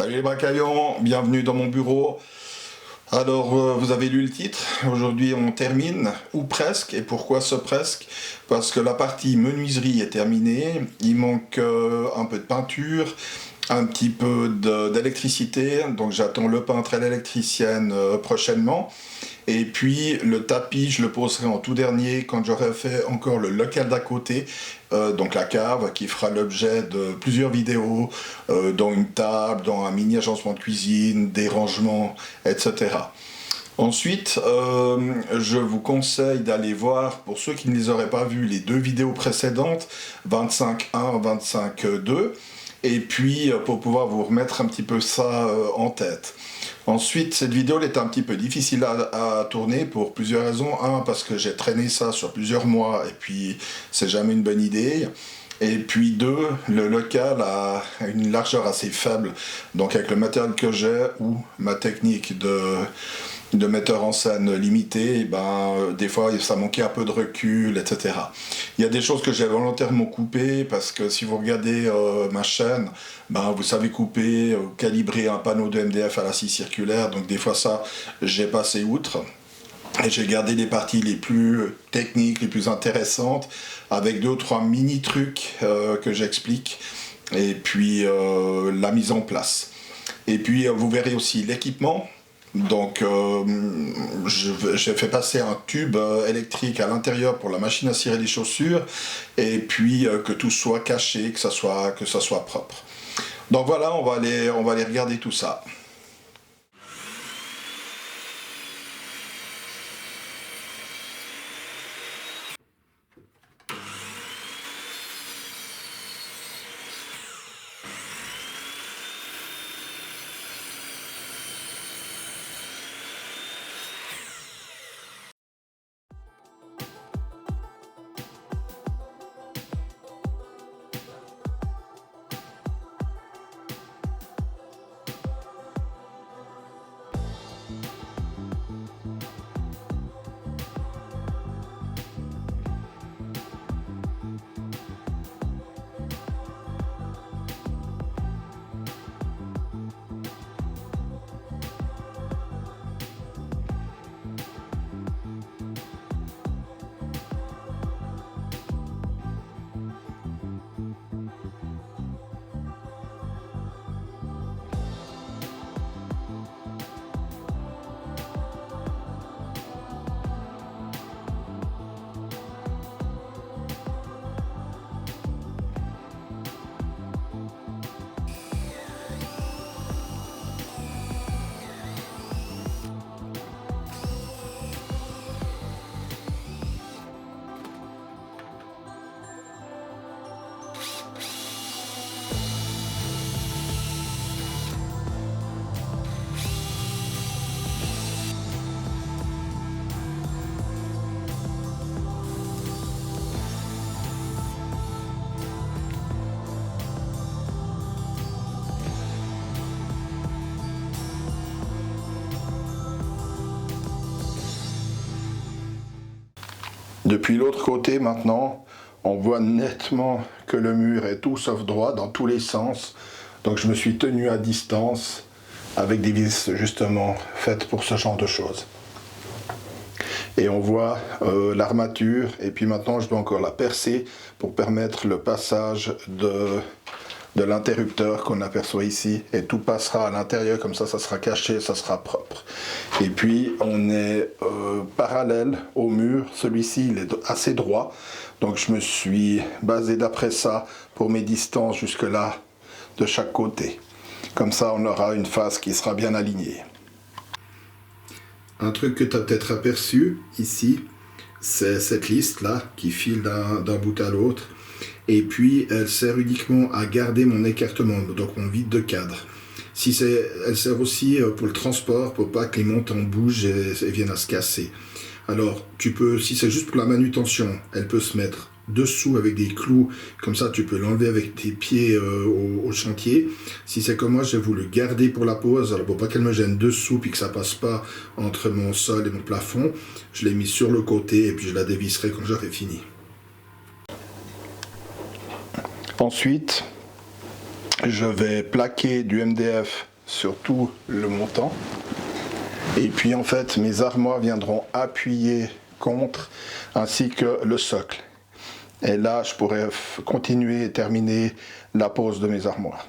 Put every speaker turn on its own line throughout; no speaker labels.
Salut les bracaillons, bienvenue dans mon bureau. Alors, vous avez lu le titre, aujourd'hui on termine, ou presque, et pourquoi ce presque? Parce que la partie menuiserie est terminée, il manque un peu de peinture, un petit peu d'électricité, donc j'attends le peintre et l'électricienne prochainement. Et puis le tapis, je le poserai en tout dernier quand j'aurai fait encore le local d'à côté, donc la cave qui fera l'objet de plusieurs vidéos, dont une table, dans un mini agencement de cuisine, des rangements, etc. Ensuite, je vous conseille d'aller voir, pour ceux qui ne les auraient pas vus, les deux vidéos précédentes, 25.1, 25.2, et puis pour pouvoir vous remettre un petit peu ça en tête. Ensuite, cette vidéo elle est un petit peu difficile à tourner pour plusieurs raisons. Un, parce que j'ai traîné ça sur plusieurs mois et puis c'est jamais une bonne idée. Et puis deux, le local a une largeur assez faible. Donc avec le matériel que j'ai ou ma technique de metteur en scène limité, des fois ça manquait un peu de recul, etc. Il y a des choses que j'ai volontairement coupées parce que si vous regardez ma chaîne, vous savez couper, calibrer un panneau de MDF à la scie circulaire, donc des fois ça j'ai passé outre. Et j'ai gardé les parties les plus techniques, les plus intéressantes, avec 2 ou 3 mini trucs que j'explique, et puis la mise en place. Et puis vous verrez aussi l'équipement. Donc j'ai fait passer un tube électrique à l'intérieur pour la machine à cirer les chaussures, et puis que tout soit caché, que ça soit propre. Donc voilà, on va aller regarder tout ça. Depuis l'autre côté maintenant, on voit nettement que le mur est tout sauf droit dans tous les sens. Donc je me suis tenu à distance avec des vis justement faites pour ce genre de choses. Et on voit l'armature, et puis maintenant je dois encore la percer pour permettre le passage de l'interrupteur qu'on aperçoit ici, et tout passera à l'intérieur, comme ça sera caché, ça sera propre. Et puis on est parallèle au mur, celui-ci il est assez droit, donc je me suis basé d'après ça pour mes distances jusque là de chaque côté. Comme ça on aura une face qui sera bien alignée. Un truc que tu as peut-être aperçu ici, c'est cette liste là qui file d'un bout à l'autre. Et puis elle sert uniquement à garder mon écartement, donc mon vide de cadre. Elle sert aussi pour le transport, pour pas que les montants bougent et viennent à se casser. Alors tu peux, si c'est juste pour la manutention, elle peut se mettre dessous avec des clous, comme ça tu peux l'enlever avec tes pieds au chantier. Si c'est comme moi, j'ai voulu garder pour la pose, alors pour pas qu'elle me gêne dessous puis que ça passe pas entre mon sol et mon plafond, je l'ai mis sur le côté et puis je la dévisserai quand j'aurai fini. Ensuite, je vais plaquer du MDF sur tout le montant. Et puis en fait, mes armoires viendront appuyer contre, ainsi que le socle. Et là, je pourrais continuer et terminer la pose de mes armoires.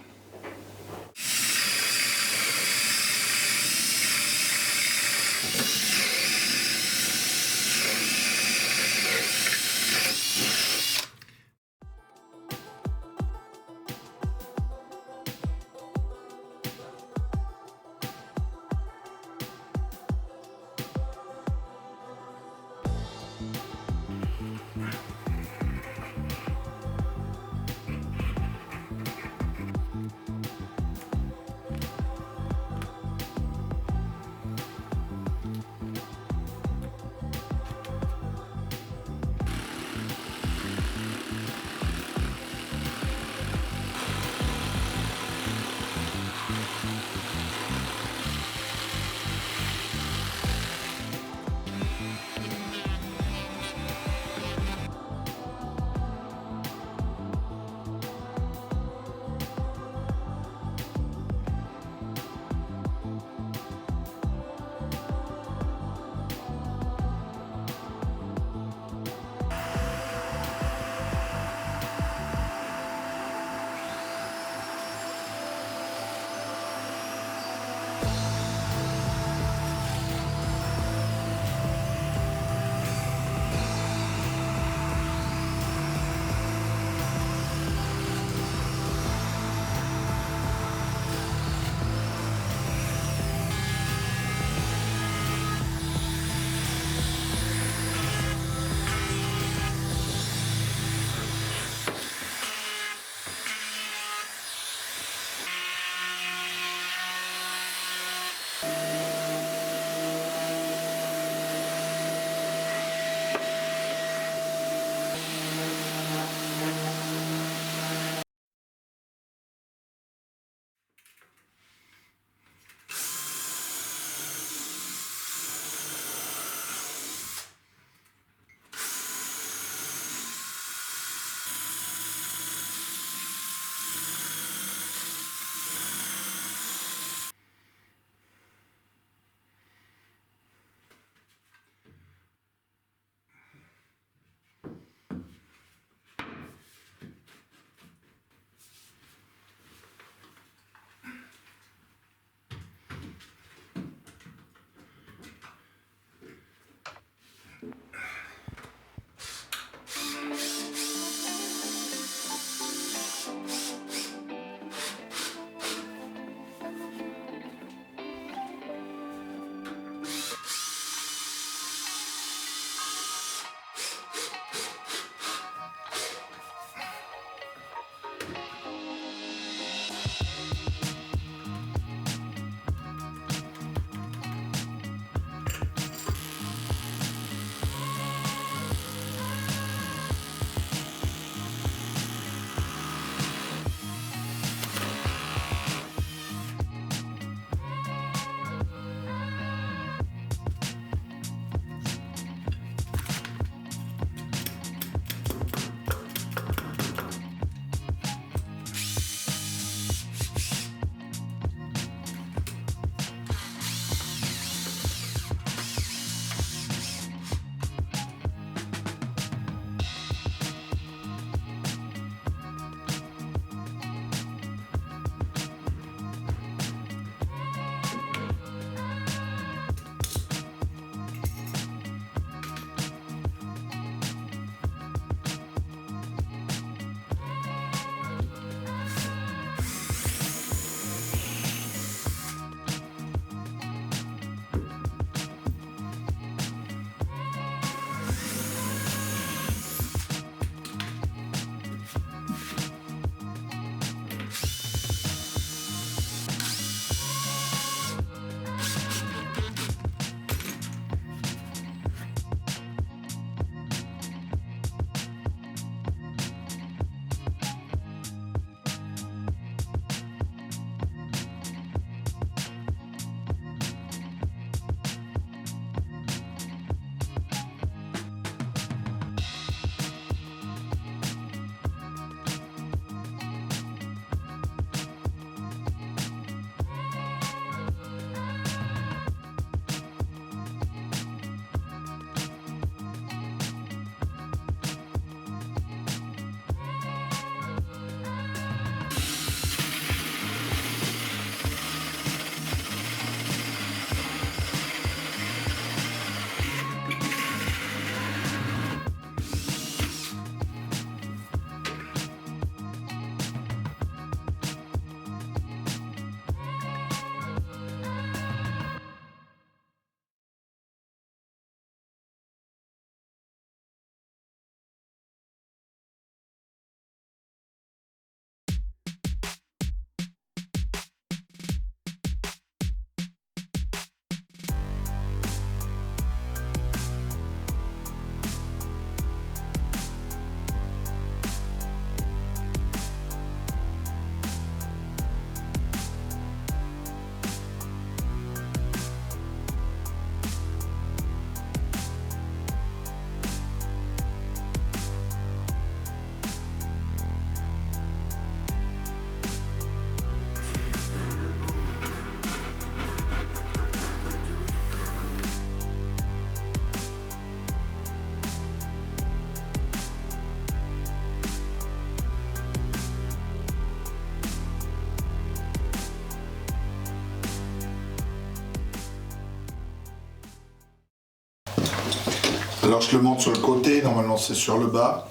Alors je le monte sur le côté, normalement c'est sur le bas.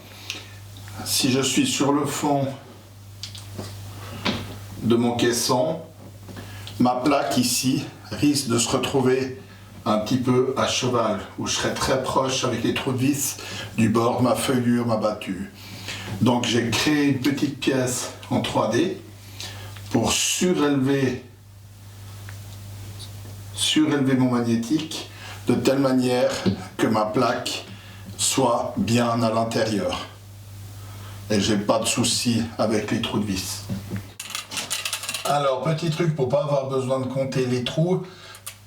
Si je suis sur le fond de mon caisson, ma plaque ici risque de se retrouver un petit peu à cheval, où je serai très proche avec les trous de vis du bord de ma feuillure, ma battue. Donc j'ai créé une petite pièce en 3D pour surélever mon magnétique de telle manière que ma plaque soit bien à l'intérieur. Et j'ai pas de souci avec les trous de vis. Alors, petit truc pour pas avoir besoin de compter les trous,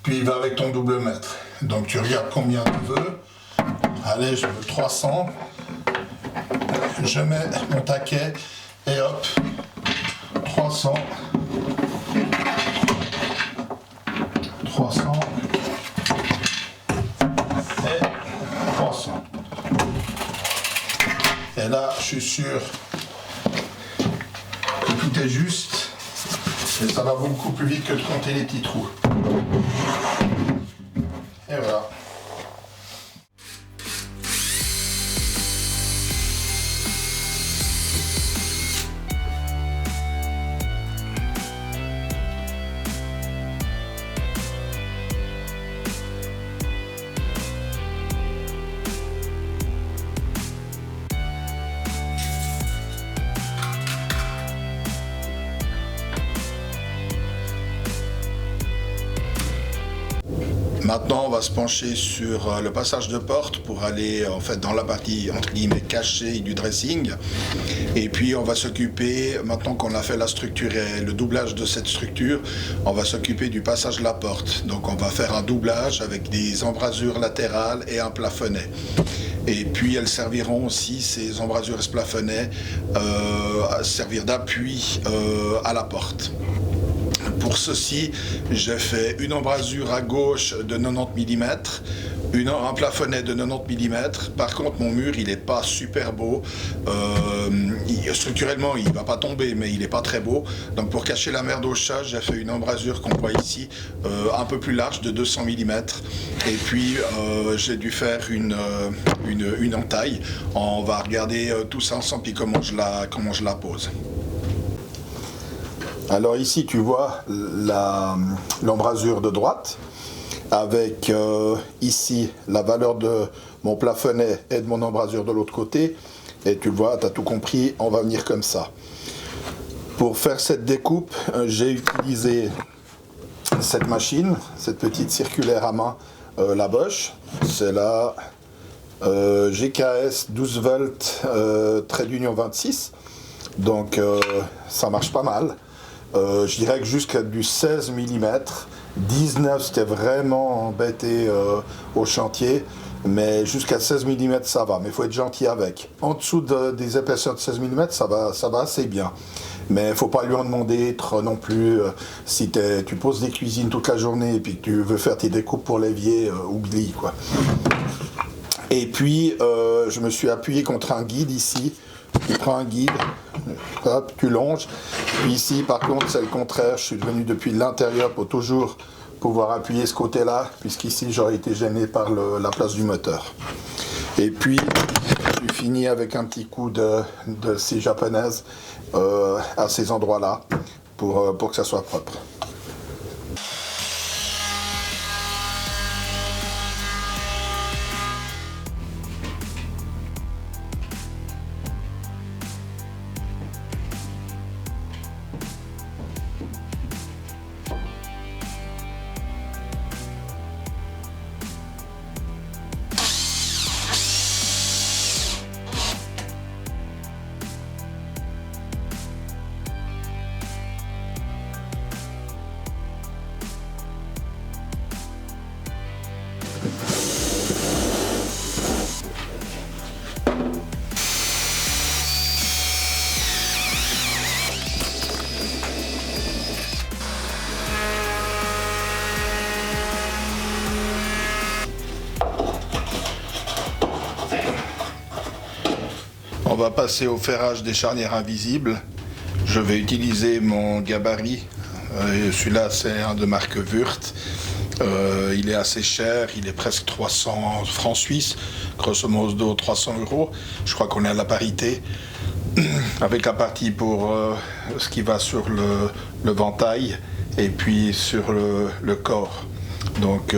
puis va avec ton double mètre. Donc tu regardes combien tu veux. Allez, je veux 300. Je mets mon taquet et hop, 300. 300. Et 300. Et là, je suis sûr que tout est juste. Et ça va beaucoup plus vite que de compter les petits trous. Et voilà. Maintenant, on va se pencher sur le passage de porte pour aller en fait dans la partie entre guillemets cachée du dressing. Et puis on va s'occuper, maintenant qu'on a fait la structure et le doublage de cette structure, on va s'occuper du passage de la porte. Donc on va faire un doublage avec des embrasures latérales et un plafonnet. Et puis elles serviront aussi, ces embrasures et ce plafonnet, à servir d'appui à la porte. Pour ceci, j'ai fait une embrasure à gauche de 90 mm, un plafonnet de 90 mm. Par contre, mon mur, il n'est pas super beau. Structurellement, il ne va pas tomber, mais il n'est pas très beau. Donc pour cacher la merde au chat, j'ai fait une embrasure qu'on voit ici, un peu plus large, de 200 mm. Et puis, j'ai dû faire une entaille. On va regarder tout ça ensemble, puis comment je la pose. Alors ici tu vois l'embrasure de droite avec ici la valeur de mon plafonnet et de mon embrasure de l'autre côté, et tu vois, tu as tout compris, on va venir comme ça. Pour faire cette découpe, j'ai utilisé cette machine, cette petite circulaire à main, la Bosch, c'est la GKS 12 volts trait d'union 26, donc ça marche pas mal. Je dirais que jusqu'à du 16 mm, 19 c'était vraiment embêté au chantier, mais jusqu'à 16 mm ça va, mais il faut être gentil avec. En dessous des épaisseurs de 16 mm ça va assez bien, mais il ne faut pas lui en demander trop non plus. Si tu poses des cuisines toute la journée et puis que tu veux faire tes découpes pour l'évier, oublie quoi. Et puis je me suis appuyé contre un guide ici. Tu prends un guide, hop, tu longes. Puis ici, par contre, c'est le contraire. Je suis venu depuis l'intérieur pour toujours pouvoir appuyer ce côté-là, puisqu'ici, j'aurais été gêné par la place du moteur. Et puis, tu finis avec un petit coup de scie japonaise à ces endroits-là pour que ça soit propre. On va passer au ferrage des charnières invisibles. Je vais utiliser mon gabarit. Celui-là, c'est un de marque Wurth. Il est assez cher, il est presque 300 francs suisses, grosso modo 300 €. Je crois qu'on est à la parité, avec la partie pour ce qui va sur le ventail et puis sur le corps. Donc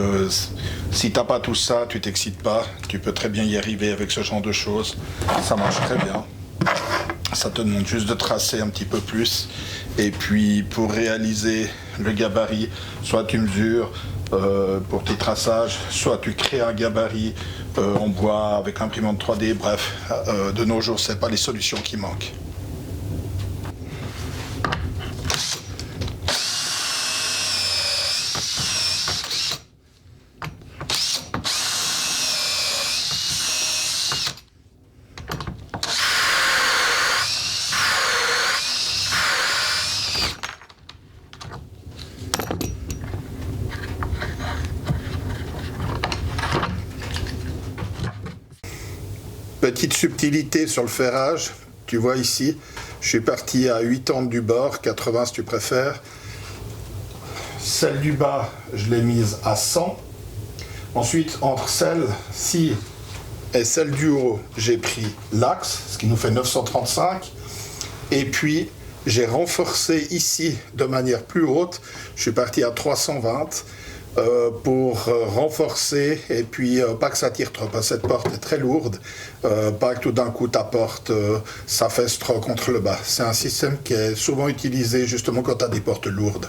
si t'as pas tout ça, tu t'excites pas, tu peux très bien y arriver avec ce genre de choses. Ça marche très bien. Ça te demande juste de tracer un petit peu plus. Et puis pour réaliser le gabarit, soit tu mesures pour tes traçages, soit tu crées un gabarit en bois avec imprimante 3D. Bref, de nos jours, c'est pas les solutions qui manquent. Petite subtilité sur le ferrage, tu vois ici, je suis parti à 80 du bord, 80 si tu préfères. Celle du bas, je l'ai mise à 100. Ensuite, entre celle-ci et celle du haut, j'ai pris l'axe, ce qui nous fait 935. Et puis, j'ai renforcé ici de manière plus haute, je suis parti à 320. Pour renforcer et puis pas que ça tire trop, parce que cette porte est très lourde, pas que tout d'un coup ta porte s'affaisse trop contre le bas. C'est un système qui est souvent utilisé justement quand tu as des portes lourdes.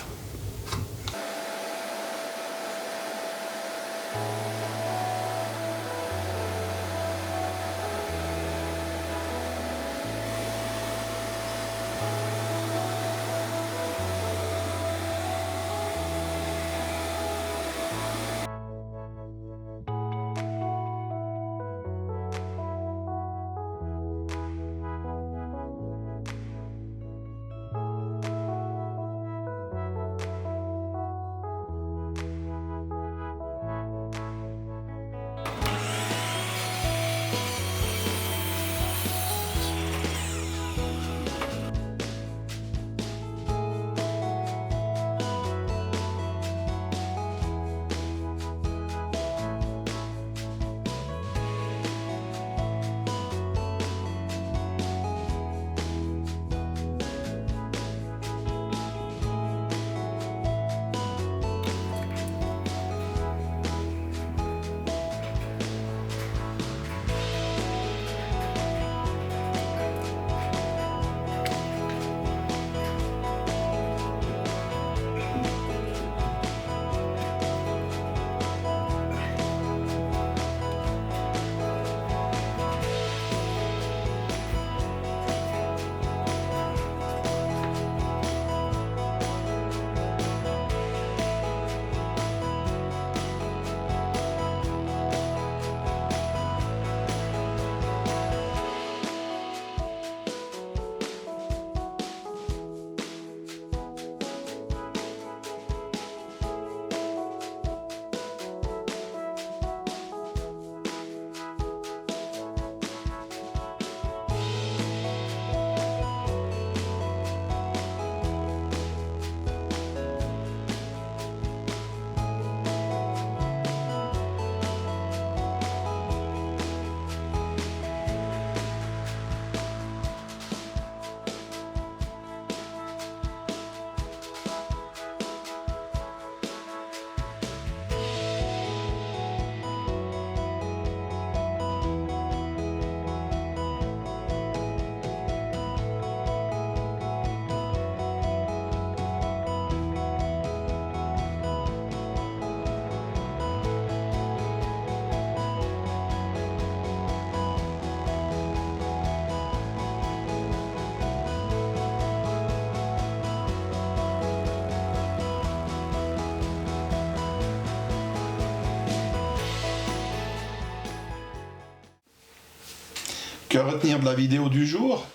Que retenir de la vidéo du jour?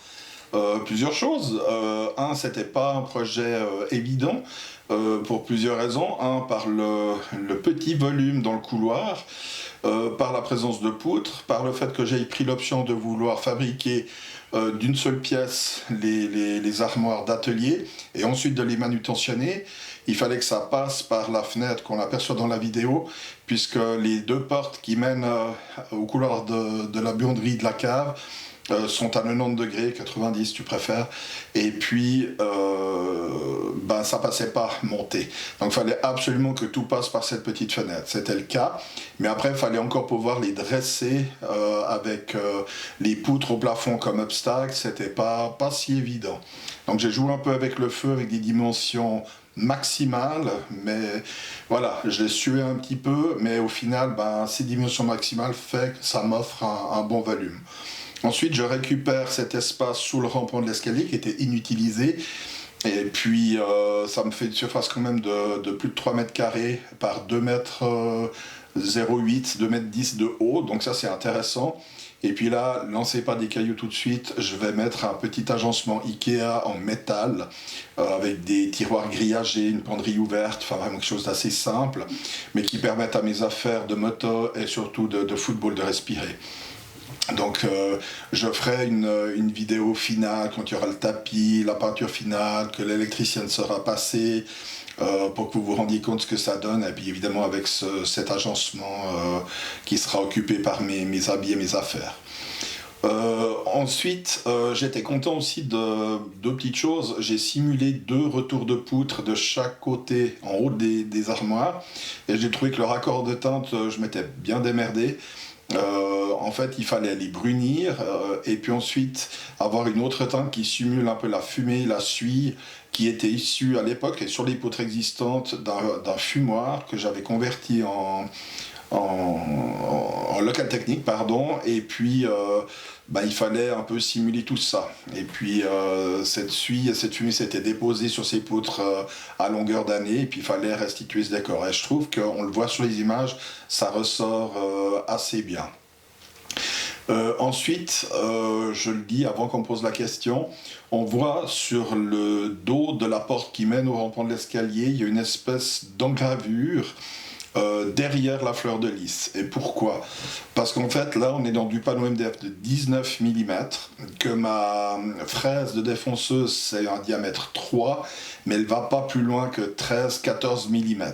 Plusieurs choses. Un, c'était pas un projet évident pour plusieurs raisons. Un, par le petit volume dans le couloir. par la présence de poutres, par le fait que j'ai pris l'option de vouloir fabriquer d'une seule pièce les armoires d'atelier et ensuite de les manutentionner. Il fallait que ça passe par la fenêtre qu'on aperçoit dans la vidéo, puisque les deux portes qui mènent au couloir de la buanderie de la cave sont à 90 degrés, 90 tu préfères, et puis ça passait pas monter. Donc il fallait absolument que tout passe par cette petite fenêtre. C'était le cas, mais après il fallait encore pouvoir les dresser avec les poutres au plafond comme obstacle. C'était pas si évident. Donc j'ai joué un peu avec le feu, avec des dimensions maximales, mais voilà, je l'ai sué un petit peu, mais au final, ces dimensions maximales fait que ça m'offre un bon volume. Ensuite, je récupère cet espace sous le rampant de l'escalier qui était inutilisé. Et puis, ça me fait une surface quand même de plus de 3 mètres carrés par 2 mètres 0,8, 2 mètres 10 de haut. Donc ça, c'est intéressant. Et puis là, lancez pas des cailloux tout de suite, je vais mettre un petit agencement Ikea en métal avec des tiroirs grillagés, une penderie ouverte, enfin vraiment quelque chose d'assez simple, mais qui permettent à mes affaires de moto et surtout de football de respirer. Donc je ferai une vidéo finale quand il y aura le tapis, la peinture finale, que l'électricienne sera passée, pour que vous vous rendiez compte ce que ça donne, et puis évidemment avec cet agencement qui sera occupé par mes habits et mes affaires. Ensuite, j'étais content aussi de deux petites choses. J'ai simulé 2 retours de poutres de chaque côté en haut des armoires, et j'ai trouvé que le raccord de teinte, je m'étais bien démerdé. En fait, il fallait les brunir et puis ensuite avoir une autre teinte qui simule un peu la fumée, la suie qui était issue à l'époque et sur les poutres existantes d'un fumoir que j'avais converti en local technique, pardon, et puis il fallait un peu simuler tout ça. Et puis cette suie et cette fumée s'était déposée sur ces poutres à longueur d'année, et puis il fallait restituer ce décor. Et je trouve qu'on le voit sur les images, ça ressort assez bien. Ensuite, je le dis avant qu'on me pose la question, on voit sur le dos de la porte qui mène au rampant de l'escalier, il y a une espèce d'engravure derrière la fleur de lys. Et pourquoi? Parce qu'en fait là on est dans du panneau MDF de 19 mm, que ma fraise de défonceuse c'est un diamètre 3, mais elle va pas plus loin que 13-14 mm.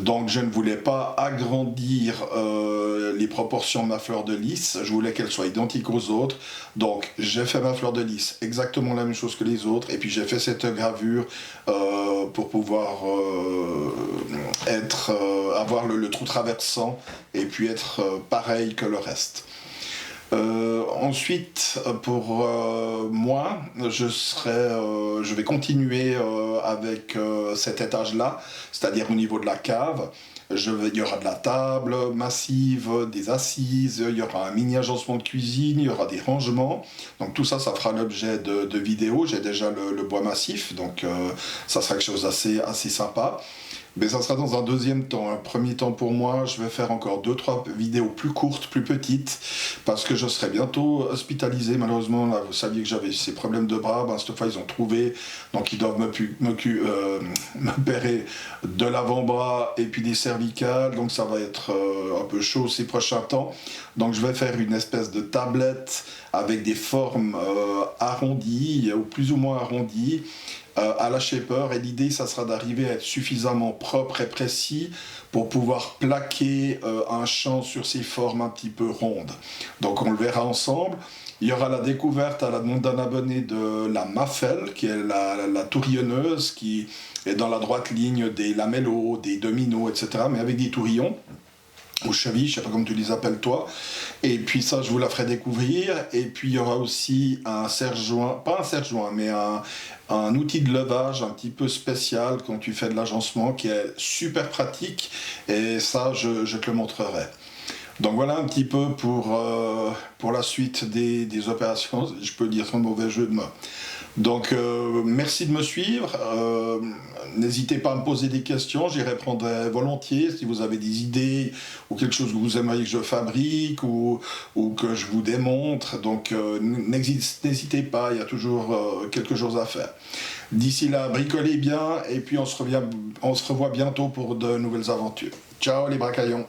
Donc je ne voulais pas agrandir les proportions de ma fleur de lys, je voulais qu'elle soit identique aux autres. Donc j'ai fait ma fleur de lys exactement la même chose que les autres, et puis j'ai fait cette gravure pour pouvoir avoir le trou traversant et puis être pareil que le reste. Ensuite, pour moi, je vais continuer avec cet étage-là, c'est-à-dire au niveau de la cave. Il y aura de la table massive, des assises, il y aura un mini agencement de cuisine, il y aura des rangements. Donc tout ça, ça fera l'objet de vidéos. J'ai déjà le bois massif, donc ça sera quelque chose d'assez sympa. Mais ça sera dans un deuxième temps. Un premier temps pour moi, je vais faire encore 2-3 vidéos plus courtes, plus petites, parce que je serai bientôt hospitalisé. Malheureusement, là, vous saviez que j'avais ces problèmes de bras. Cette fois, ils ont trouvé, donc ils doivent m'opérer de l'avant-bras et puis des cervicales. Donc ça va être un peu chaud ces prochains temps. Donc je vais faire une espèce de tablette avec des formes arrondies, ou plus ou moins arrondies, à la shaper, et l'idée ça sera d'arriver à être suffisamment propre et précis pour pouvoir plaquer un champ sur ces formes un petit peu rondes. Donc on le verra ensemble. Il y aura la découverte à la demande d'un abonné de la Mafel, qui est la tourillonneuse qui est dans la droite ligne des lamellos, des dominos, etc., mais avec des tourillons aux chevilles, je sais pas comment tu les appelles toi, et puis ça je vous la ferai découvrir. Et puis il y aura aussi un serre-joint, pas un serre-joint, mais un outil de levage un petit peu spécial quand tu fais de l'agencement, qui est super pratique, et ça je te le montrerai. Donc voilà un petit peu pour la suite des opérations, je peux dire sans mauvais jeu de mots. Donc merci de me suivre, n'hésitez pas à me poser des questions, j'y répondrai volontiers si vous avez des idées ou quelque chose que vous aimeriez que je fabrique ou que je vous démontre. Donc n'hésitez pas, il y a toujours quelque chose à faire. D'ici là, bricolez bien, et puis on se revoit bientôt pour de nouvelles aventures. Ciao les bracaillons!